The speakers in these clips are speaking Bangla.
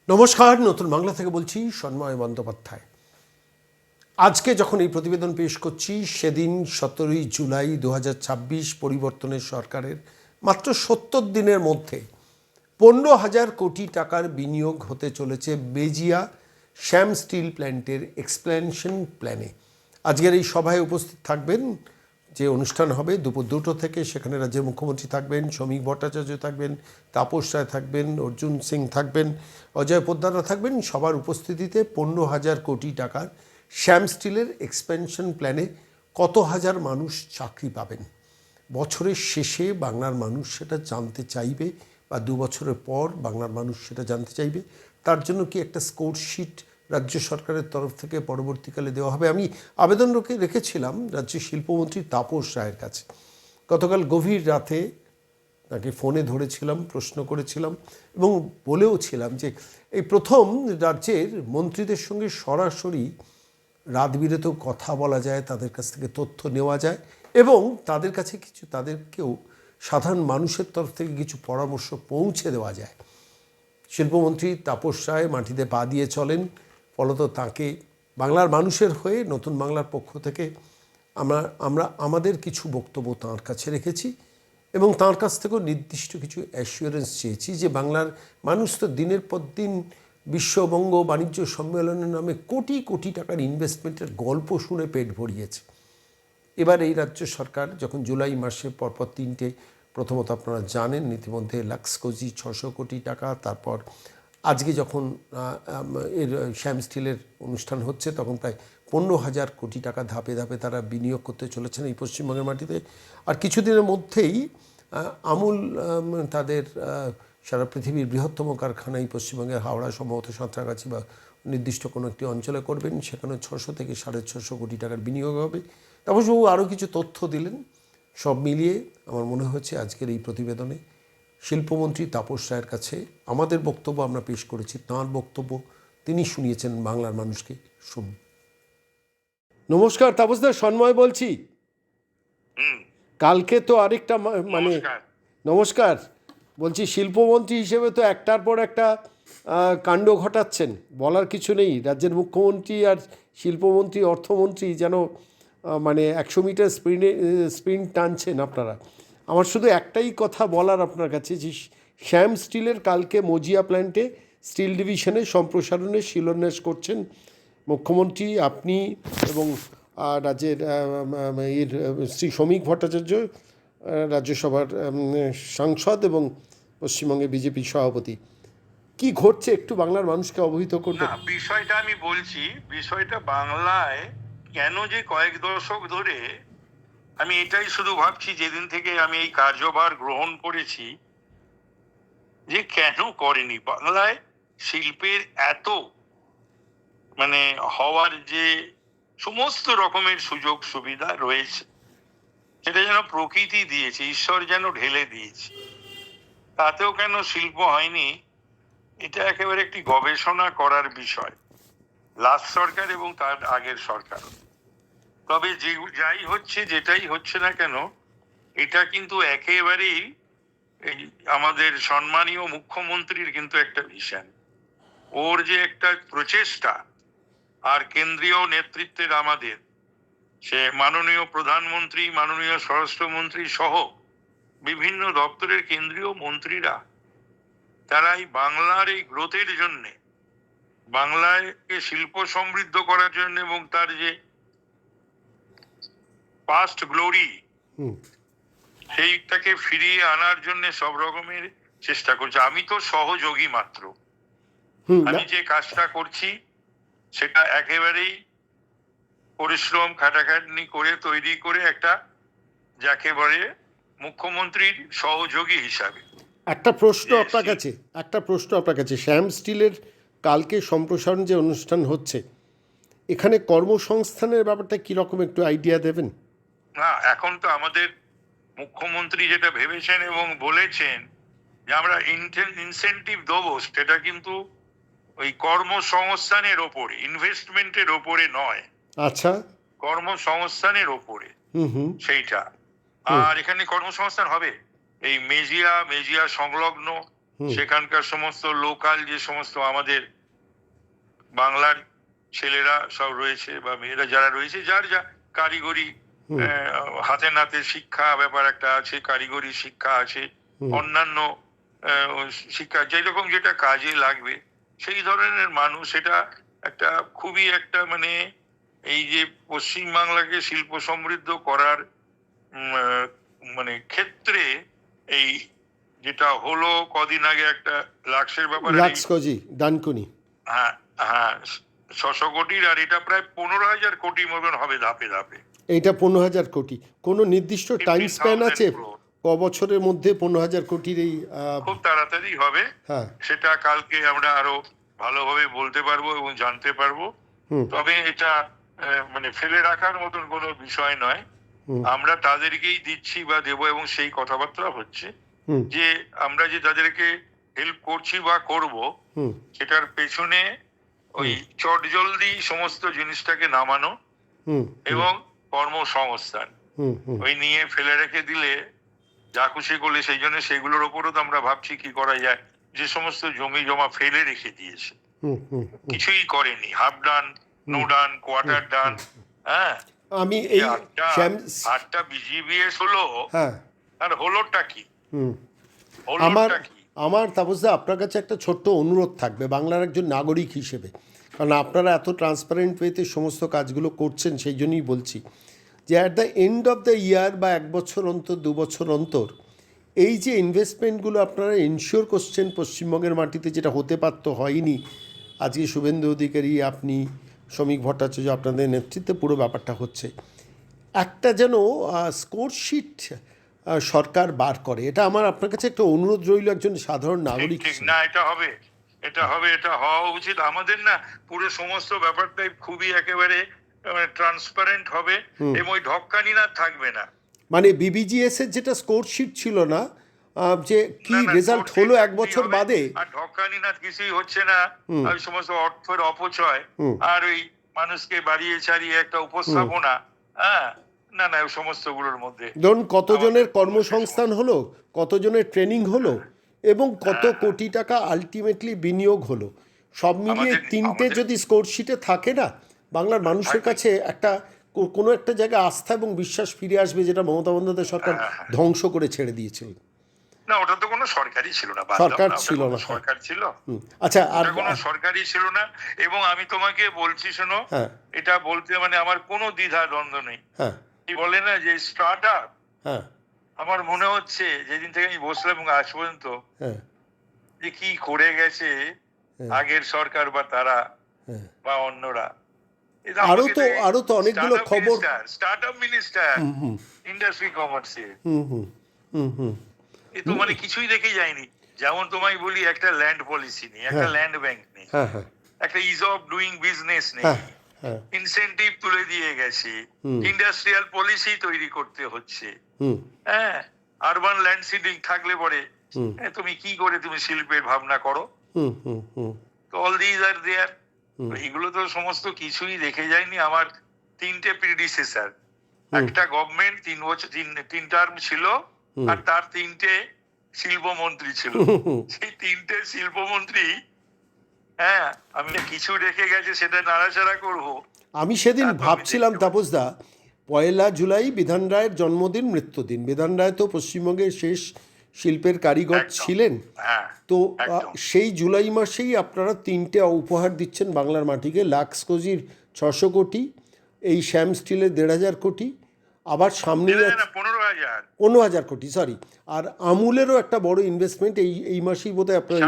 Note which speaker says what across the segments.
Speaker 1: নমস্কার, নতুন বাংলা থেকে বলছি সন্ময় বন্দ্যোপাধ্যায়। আজকে যখন এই প্রতিবেদন পেশ করছি সেদিন 17ই জুলাই 2026 পরিবর্তনের সরকারের মাত্র 70 দিনের মধ্যে 15,000 কোটি টাকার বিনিয়োগ হতে চলেছে বেজিয়া শ্যাম স্টিল প্ল্যান্টের এক্সপ্যানশন প্ল্যানে। আজকের এই সভায় উপস্থিত থাকবেন, যে অনুষ্ঠান হবে দুপুর 2টো থেকে, সেখানে রাজ্যের মুখ্যমন্ত্রী থাকবেন, শ্রমিক ভট্টাচার্য থাকবেন, তাপস রায় থাকবেন, অর্জুন সিং থাকবেন, অজয় পোদ্দাররা থাকবেন। সবার উপস্থিতিতে 15,000 কোটি টাকার শ্যাম স্টিলের এক্সপ্যানশন প্ল্যানে কত হাজার মানুষ চাকরি পাবেন বছরের শেষে বাংলার মানুষ সেটা জানতে চাইবে, বা 2 বছরের পর বাংলার মানুষ সেটা জানতে চাইবে। তার জন্য কি একটা স্কোর শিট রাজ্য সরকারের তরফ থেকে পরবর্তীকালে দেওয়া হবে। আমি আবেদন রেখেছিলাম রাজ্যের শিল্পমন্ত্রী তাপস রায়ের কাছে। গতকাল গভীর রাতে তাকে ফোনে ধরেছিলাম, প্রশ্ন করেছিলাম এবং বলেও ছিলাম যে এই প্রথম রাজ্যের মন্ত্রীদের সঙ্গে সরাসরি রাত বিরেতেও কথা বলা যায়, তাদের কাছ থেকে তথ্য নেওয়া যায় এবং তাদের কাছে তাদেরকেও সাধারণ মানুষের তরফ থেকে কিছু পরামর্শ পৌঁছে দেওয়া যায়। শিল্পমন্ত্রী তাপস রায় মাটিতে পা দিয়ে চলেন, ফলত তাকে বাংলার মানুষের হয়ে নতুন বাংলার পক্ষ থেকে আমরা আমাদের কিছু বক্তব্য তাঁর কাছে রেখেছি এবং তাঁর কাছ থেকেও নির্দিষ্ট কিছু অ্যাসিওরেন্স চেয়েছি যে বাংলার মানুষ তো দিনের পর দিন বিশ্ববঙ্গ বাণিজ্য সম্মেলনের নামে কোটি কোটি টাকার ইনভেস্টমেন্টের গল্প শুনে পেট ভরিয়েছে। এবার এই রাজ্য সরকার যখন জুলাই মাসে পরপর 3টে, প্রথমত আপনারা জানেন ইতিমধ্যে লাক্সকোজি 600 কোটি টাকা, তারপর আজকে যখন এর শ্যাম স্টিলের অনুষ্ঠান হচ্ছে তখন প্রায় 15,000 কোটি টাকা ধাপে ধাপে তারা বিনিয়োগ করতে চলেছেন এই পশ্চিমবঙ্গের মাটিতে। আর কিছুদিনের মধ্যেই আমুল তাদের সারা পৃথিবীর বৃহত্তম কারখানা এই পশ্চিমবঙ্গের হাওড়া, সম্ভবত সাঁতরাগাছি বা নির্দিষ্ট কোনো একটি অঞ্চলে করবেন, সেখানে 600 থেকে 650 কোটি টাকার বিনিয়োগ হবে। তাপসবাবু আরও কিছু তথ্য দিলেন। সব মিলিয়ে আমার মনে হচ্ছে আজকের এই প্রতিবেদনে শিল্পমন্ত্রী তাপস রায়ের কাছে আমাদের বক্তব্য আমরা পেশ করেছি, তাঁর বক্তব্য তিনি শুনিয়েছেন বাংলার মানুষকে। শুনুন। নমস্কার তাপসদা, সন্ময় বলছি। কালকে তো আরেকটা মানে নমস্কার বলছি, শিল্পমন্ত্রী হিসেবে তো একটার পর একটা কাণ্ড ঘটাচ্ছেন, বলার কিছু নেই। রাজ্যের মুখ্যমন্ত্রী আর শিল্পমন্ত্রী, অর্থমন্ত্রী যেন মানে 100 মিটার স্প্রিন্ট টানছেন আপনারা। আমার শুধু একটাই কথা বলার আপনার কাছে যে শ্যাম স্টিলের কালকে মজিয়া প্ল্যান্টে স্টিল ডিভিশনে সম্প্রসারণের শিলান্যাস করছেন মুখ্যমন্ত্রী, আপনি এবং রাজ্যের শ্রী শ্রমিক ভট্টাচার্য, রাজ্যসভার সাংসদ এবং পশ্চিমবঙ্গের বিজেপি সভাপতি। কি ঘটছে একটু বাংলার মানুষকে অবহিত করবেন?
Speaker 2: বিষয়টা আমি বলছি। বিষয়টা বাংলায় কেন যে কয়েক দশক ধরে, আমি এটাই শুধু ভাবছি যেদিন থেকে আমি এই কার্যভার গ্রহণ করেছি, যে কেন করেনি বাংলায় শিল্পের এত মানে হওয়ার যে সমস্ত রকমের সুযোগ সুবিধা রয়েছে, সেটা যেন প্রকৃতি দিয়েছে, ঈশ্বর যেন ঢেলে দিয়েছে, তাতেও কেন শিল্প হয়নি। এটা একেবারে একটি গবেষণা করার বিষয়, লাস্ট সরকার এবং তার আগের সরকার। তবে যাই হচ্ছে, যেটাই হচ্ছে না কেন, এটা কিন্তু একেবারেই এই আমাদের সম্মানীয় মুখ্যমন্ত্রীর কিন্তু একটা ভিশন, ওর যে একটা প্রচেষ্টা, আর কেন্দ্রীয় নেতৃত্বের আমাদের সে মাননীয় প্রধানমন্ত্রী, মাননীয় স্বরাষ্ট্রমন্ত্রী সহ বিভিন্ন দপ্তরের কেন্দ্রীয় মন্ত্রীরা, তারাই বাংলার এই গ্রোথের জন্যে, বাংলাকে শিল্প সমৃদ্ধ করার জন্য এবং তার যে পাস্ট গ্লোরি সেইটাকে ফিরিয়ে আনার জন্য সব রকমের চেষ্টা করছে। আমি তো সহযোগী মাত্র। আমি যে কাজটা করছি সেটা একেবারেই পরিশ্রম খাটাখাটনি করে তৈরি করে একটা, যাকে বলে মুখ্যমন্ত্রীর সহযোগী হিসাবে।
Speaker 1: একটা প্রশ্ন আপনার কাছে, শ্যাম স্টিলের কালকে সম্প্রসারণ যে অনুষ্ঠান হচ্ছে, এখানে কর্মসংস্থানের ব্যাপারটা কীরকম একটু আইডিয়া দেবেন?
Speaker 2: না, এখন তো আমাদের মুখ্যমন্ত্রী যেটা ভেবেছেন এবং বলেছেন যে আমরা ইনসেন্টিভ দেবো, সেটা কিন্তু ওই কর্মসংস্থানের ওপরে, ইনভেস্টমেন্টের ওপরে নয়।
Speaker 1: আচ্ছা,
Speaker 2: কর্মসংস্থানের ওপরে সেইটা। আর এখানে কর্মসংস্থান হবে এই মেজিয়া সংলগ্ন সেখানকার সমস্ত লোকাল যে সমস্ত আমাদের বাংলার ছেলেরা সব রয়েছে বা মেয়েরা যারা রয়েছে, যার যা কারিগরি হাতে নাতে শিক্ষা ব্যাপার একটা আছে, কারিগরি শিক্ষা আছে, অন্যান্য শিক্ষা যেরকম যেটা কাজে লাগবে সেই ধরনের মানুষ, এটা একটা খুবই একটা মানে এই যে পশ্চিমবাংলাকে শিল্প সমৃদ্ধ করার মানে ক্ষেত্রে এই যেটা হলো কদিন আগে একটা লাক্সের ব্যাপারে,
Speaker 1: লাক্সকজি ডানকুনি,
Speaker 2: হ্যাঁ হ্যাঁ 600 কোটির, আর এটা প্রায় 15,000 কোটি মতন হবে ধাপে ধাপে।
Speaker 1: এইটা 15,000 কোটি। কোনো নির্দিষ্ট টাইম স্প্যান আছে ক বছরের মধ্যে 15,000 কোটির এই?
Speaker 2: খুব তাড়াতাড়ি হবে,
Speaker 1: হ্যাঁ
Speaker 2: সেটা কালকে আমরা আরো ভালোভাবে বলতে পারবো এবং জানতে পারবো। তবে এটা মানে ফেলে রাখার মতন কোনো বিষয় নয়, আমরা তাদেরকেই দিচ্ছি বা দেবো, এবং সেই কথাবার্তা হচ্ছে যে আমরা যে তাদেরকে হেল্প করছি বা করব সেটার পেছনে ওই চটজলদি সমস্ত জিনিসটাকে নামানো এবং কর্মসংস্থান ওই নিয়ে ফেলে রেখে দিলে যা খুশি করলে, সেই জন্য সেগুলোর ওপরও তো আমরা ভাবছি কি করা যায়। যে সমস্ত জমি জমা ফেলে রেখে দিয়েছে, কিছুই করেনি, হাফ ডান, নো ডান, কোয়ার্টার ডান, হ্যাঁ
Speaker 1: আমি এই
Speaker 2: 8টা বিজিবিএস হলো,
Speaker 1: হ্যাঁ
Speaker 2: আর হলোটা কি?
Speaker 1: আমার তাপসদা আপনার কাছে একটা ছোট্ট অনুরোধ থাকবে বাংলার একজন নাগরিক হিসেবে, কারণ আপনারা এত ট্রান্সপারেন্ট ওয়েতে সমস্ত কাজগুলো করছেন, সেই জন্যই বলছি যে at the end of the year বা 1 বছর অন্তর 2 বছর অন্তর এই যে ইনভেস্টমেন্টগুলো আপনারা এনশিওর করছেন পশ্চিমবঙ্গের মাটিতে, যেটা হতে পারতো হয়নি, আজকে শুভেন্দু অধিকারী, আপনি, শ্রমিক ভট্টাচার্য, আপনাদের নেতৃত্বে পুরো ব্যাপারটা হচ্ছে, একটা যেন স্কোরশিট সরকার বার করে। এটা আমার আপনার কাছে একটা অনুরোধ রইল একজন সাধারণ নাগরিক।
Speaker 2: না, এটা হবে, এটা হওয়া উচিত আমাদের। না, পুরো সমস্ত ব্যাপারটাই খুবই একেবারে ট্রান্সপারেন্ট হবে এবং ওই ঢক্কানি না থাকবে না।
Speaker 1: মানে বিবিজিএস এর যেটা স্কোরশিট ছিল না, যে কি রেজাল্ট হলো 1 বছর বাদে,
Speaker 2: আর ঢক্কানি না কিছুই হচ্ছে না, ওই সমস্ত অর্থের অপচয় আর ওই মানুষকে বাড়িয়ে ছাড়িয়ে একটা উপস্থাপনা, হ্যাঁ না না, ওই সমস্ত গুলোর মধ্যে
Speaker 1: ধরুন কতজনের কর্মসংস্থান হলো, কতজনের ট্রেনিং হলো এবং কত কোটি টাকা আলটিমেটলি বিনিয়োগ হলো, সব মিলিয়ে 3টে যদি স্কোরশিটে থাকে না, বাংলার মানুষের কাছে একটা কোনো একটা জায়গায় আস্থা এবং বিশ্বাস ফিরে আসবে, যেটা মমতা বন্দ্যোপাধ্যায় সরকার ধ্বংস করে ছেড়ে দিয়েছিল।
Speaker 2: না, ওটা তো কোনো সরকারই ছিল না,
Speaker 1: সরকার ছিল না,
Speaker 2: সরকার ছিল,
Speaker 1: আচ্ছা, আর
Speaker 2: কোনো সরকারই ছিল না। এবং আমি তোমাকে বলছি শোনো, এটা বলতে মানে আমার কোনো দ্বিধা দ্বন্দ্ব নেই। কি বলে না যে স্টার্ট আপ, আমার মনে হচ্ছে যেদিন থেকে আমি বসলাম এবং আজ পর্যন্ত যে কি করে গেছে আগের সরকার বা তারা বা অন্যরা,
Speaker 1: আরো তো অনেকগুলো খবর,
Speaker 2: স্টার্টআপ মিনিস্টার, ইন্ডাস্ট্রি কমার্সের, এ তো মানে কিছুই দেখে যায়নি। যেমন তোমায় বলি, একটা ল্যান্ড পলিসি নেই, একটা ল্যান্ড ব্যাংক নেই, একটা ইজ অফ ডুইং বিজনেস নেই, ইনসেন্টিভ তুলে দিয়ে গেছে, ইন্ডাস্ট্রিয়াল পলিসি তৈরি করতে হচ্ছে, হ্যাঁ আরবান ল্যান্ড সিডিং থাকলে পরে তুমি কি করে তুমি শিল্পের ভাবনা করো, তো অল দিজ আর দেয়ার। এগুলো তো সমস্ত কিছুই দেখে যায়নি। আমার 3টে প্রিডিসেসর, একটা গভর্নমেন্ট 3 বছর 3 টার্ম ছিল, আর তার 3টে শিল্পমন্ত্রী ছিল। সেই 3টে শিল্পমন্ত্রী, হ্যাঁ আমি কিছু রেখে গেছে সেটা নাড়াচাড়া করবো।
Speaker 1: আমি সেদিন ভাবছিলাম তাপসদা, 1 জুলাই বিধান রায়ের জন্মদিন, মৃত্যুদিন। বিধান রায় তো পশ্চিমবঙ্গের শেষ শিল্পের কারিগর ছিলেন, তো সেই জুলাই মাসেই আপনারা 3টে উপহার দিচ্ছেন বাংলার মাটিকে, লাক্সকজির 600 কোটি, এই শ্যাম স্টিলের 1,500 কোটি, আবার সামনে 15,000 কোটি, সরি, আর আমুলেরও একটা বড় ইনভেস্টমেন্ট এই মাসেই বোধহয় আপনারা,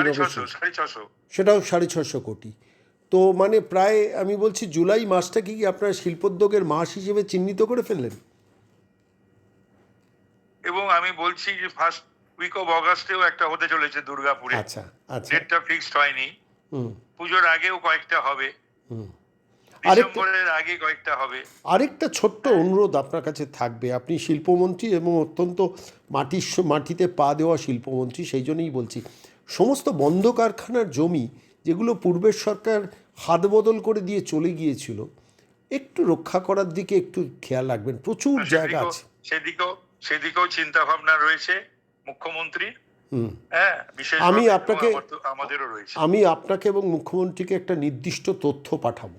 Speaker 1: সেটাও 650 কোটি। তো মানে প্রায় আমি বলছি জুলাই মাসটাকে কি আপনারা শিল্পোদ্যোগের মাস হিসেবে চিহ্নিত করে ফেললেন?
Speaker 2: এবং আমি বলছি যে ফার্স্ট উইক অফ অগাস্টেও একটা হতে চলেছে দুর্গাপুরে।
Speaker 1: আচ্ছা,
Speaker 2: ডেটটা ফিক্সড হয়নি, পুজোর আগেও কয়েকটা হবে, ডিসেম্বরের আগে কয়েকটা হবে।
Speaker 1: আরেকটা ছোট্ট অনুরোধ আপনার কাছে থাকবে, আপনি শিল্পমন্ত্রী এবং অত্যন্ত মাটিতে পা দেওয়া শিল্পমন্ত্রী, সেই জন্যই বলছি, সমস্ত বন্ধ কারখানার জমি যেগুলো পূর্বের সরকার হাত বদল করে দিয়ে চলে গিয়েছিল, একটু রক্ষা করার দিকে একটু খেয়াল রাখবেন, প্রচুর জায়গা আছে।
Speaker 2: সেদিকেও চিন্তা ভাবনা রয়েছে মুখ্যমন্ত্রী, হ্যাঁ, বিশেষ
Speaker 1: আমি আপনাকে
Speaker 2: আমাদেরও রয়েছে।
Speaker 1: আমি আপনাকে এবং মুখ্যমন্ত্রীকে একটা নির্দিষ্ট তথ্য পাঠাবো।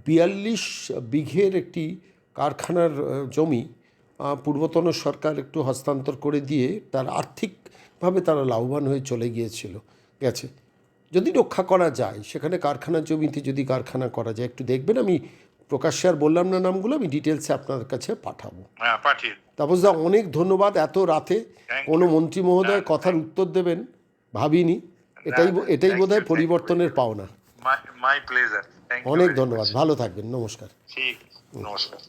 Speaker 1: 42 বিঘের একটি কারখানার জমি পূর্বতন সরকার একটু হস্তান্তর করে দিয়ে তার আর্থিকভাবে তারা লাভবান হয়ে চলে গেছে। যদি রক্ষা করা যায়, সেখানে কারখানার জমিতে যদি কারখানা করা যায়, একটু দেখবেন। আমি প্রকাশ্যে আর বললাম না নামগুলো, আমি ডিটেলসে আপনার কাছে পাঠাবো।
Speaker 2: হ্যাঁ, পাঠিয়ে।
Speaker 1: তাপসদা, অনেক ধন্যবাদ। এত রাতে
Speaker 2: Thank
Speaker 1: কোনো
Speaker 2: you.
Speaker 1: মন্ত্রী মহোদয় কথার উত্তর দেবেন ভাবিনি। এটাই
Speaker 2: thank
Speaker 1: বোধহয়
Speaker 2: you,
Speaker 1: পরিবর্তনের পাওনা।
Speaker 2: My pleasure. Thank you.
Speaker 1: অনেক ধন্যবাদ, ভালো থাকবেন, নমস্কার।
Speaker 2: ঠিক, নমস্কার।